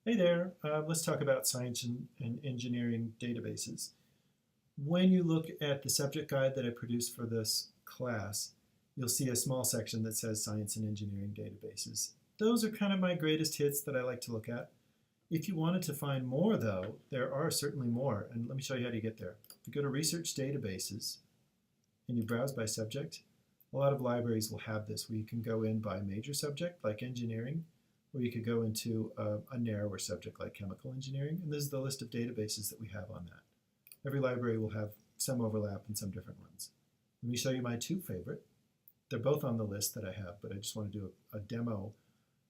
Hey there, let's talk about science and engineering databases. When you look at the subject guide that I produced for this class, you'll see a small section that says science and engineering databases. Those are kind of my greatest hits that I like to look at. If you wanted to find more though, there are certainly more, and let me show you how to get there. If you go to research databases and you browse by subject, a lot of libraries will have this where you can go in by major subject like engineering, or you could go into a narrower subject like chemical engineering, and this is the list of databases that we have on that. Every library will have some overlap and some different ones. Let me show you my two favorite. They're both on the list that I have, but I just want to do a demo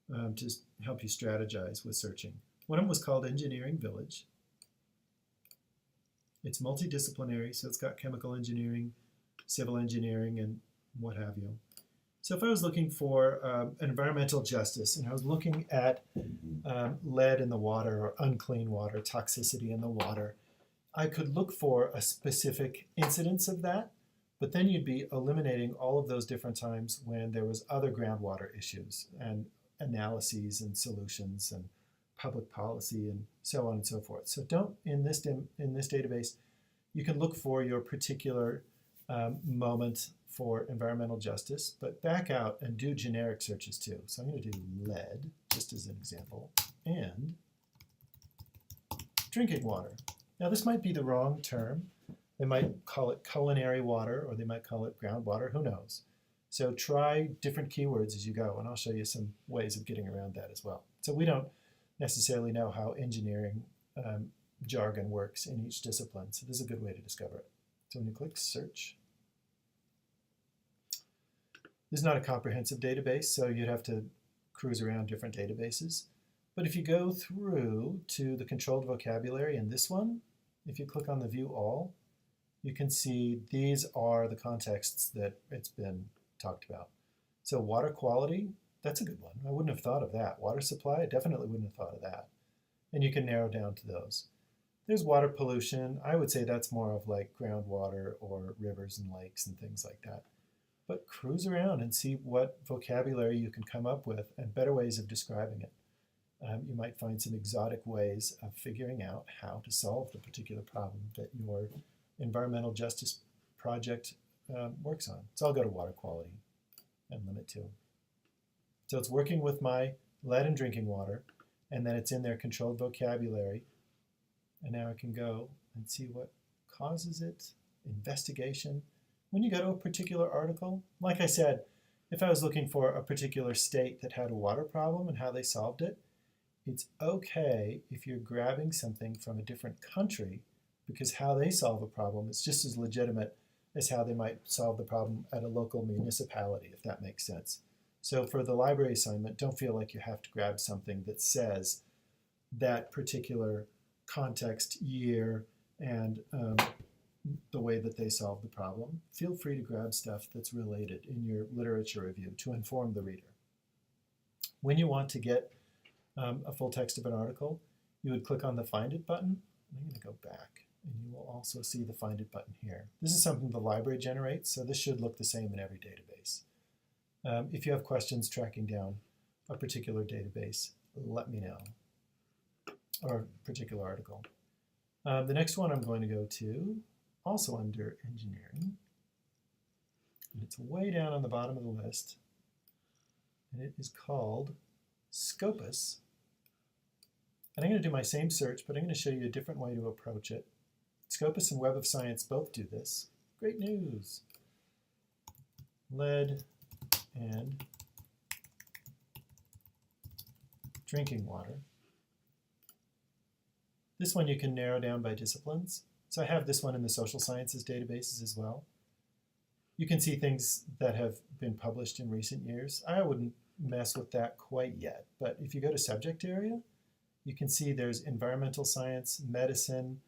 to help you strategize with searching. One of them was called Engineering Village. It's multidisciplinary, so it's got chemical engineering, civil engineering, and what have you. So if I was looking for environmental justice and I was looking at lead in the water or unclean water, toxicity in the water, I could look for a specific incidence of that, but then you'd be eliminating all of those different times when there was other groundwater issues and analyses and solutions and public policy and so on and so forth. So don't, in this database, you can look for your particular moment for environmental justice, but back out and do generic searches too. So I'm going to do lead, just as an example, and drinking water. Now this might be the wrong term. They might call it culinary water, or they might call it groundwater, who knows. So try different keywords as you go, and I'll show you some ways of getting around that as well. So we don't necessarily know how engineering jargon works in each discipline, so this is a good way to discover it. So when you click search, this is not a comprehensive database, so you'd have to cruise around different databases. But if you go through to the controlled vocabulary in this one, if you click on the view all, you can see these are the contexts that it's been talked about. So water quality, that's a good one. I wouldn't have thought of that. Water supply, I definitely wouldn't have thought of that. And you can narrow down to those. There's water pollution. I would say that's more of like groundwater or rivers and lakes and things like that. But cruise around and see what vocabulary you can come up with and better ways of describing it. You might find some exotic ways of figuring out how to solve the particular problem that your environmental justice project works on. So I'll go to water quality and limit to. So it's working with my lead and drinking water, and then it's in their controlled vocabulary. And now I can go and see what causes it, investigation. When you go to a particular article, like I said, if I was looking for a particular state that had a water problem and how they solved it, it's okay if you're grabbing something from a different country, because how they solve a problem is just as legitimate as how they might solve the problem at a local municipality, if that makes sense. So for the library assignment, don't feel like you have to grab something that says that particular context, year, and the way that they solve the problem. Feel free to grab stuff that's related in your literature review to inform the reader. When you want to get a full text of an article, you would click on the Find It button. I'm going to go back, and you will also see the Find It button here. This is something the library generates, so this should look the same in every database. If you have questions tracking down a particular database, let me know, or a particular article. The next one I'm going to go to, also under engineering, and it's way down on the bottom of the list, and it is called Scopus. And I'm going to do my same search, but I'm going to show you a different way to approach it. Scopus and Web of Science both do this. Great news. Lead and drinking water. This one you can narrow down by disciplines. So I have this one in the social sciences databases as well. You can see things that have been published in recent years. I wouldn't mess with that quite yet, but if you go to subject area, you can see there's environmental science, medicine.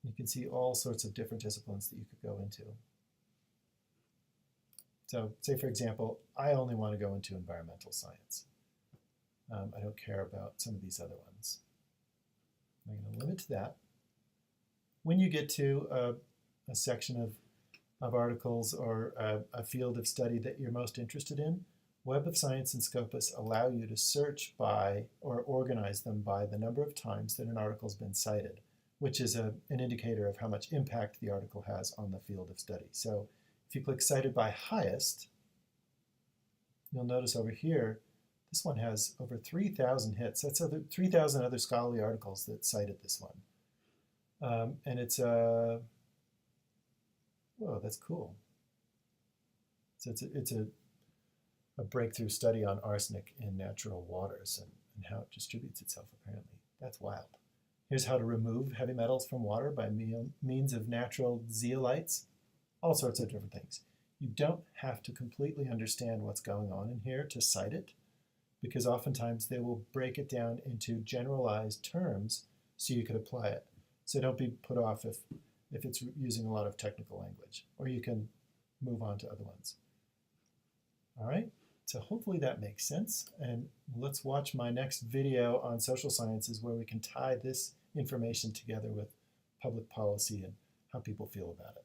You can see all sorts of different disciplines that you could go into. So say, for example, I only want to go into environmental science. I don't care about some of these other ones. I'm going to limit to that. When you get to a section of articles or a field of study that you're most interested in, Web of Science and Scopus allow you to search by or organize them by the number of times that an article's been cited, which is an indicator of how much impact the article has on the field of study. So if you click Cited by Highest, you'll notice over here, this one has over 3,000 hits. That's 3,000 other scholarly articles that cited this one. And it's a, whoa, that's cool. So it's a breakthrough study on arsenic in natural waters and how it distributes itself, apparently. That's wild. Here's how to remove heavy metals from water by means of natural zeolites, all sorts of different things. You don't have to completely understand what's going on in here to cite it, because oftentimes they will break it down into generalized terms so you could apply it. So don't be put off if it's using a lot of technical language, or you can move on to other ones. All right, so hopefully that makes sense. And let's watch my next video on social sciences where we can tie this information together with public policy and how people feel about it.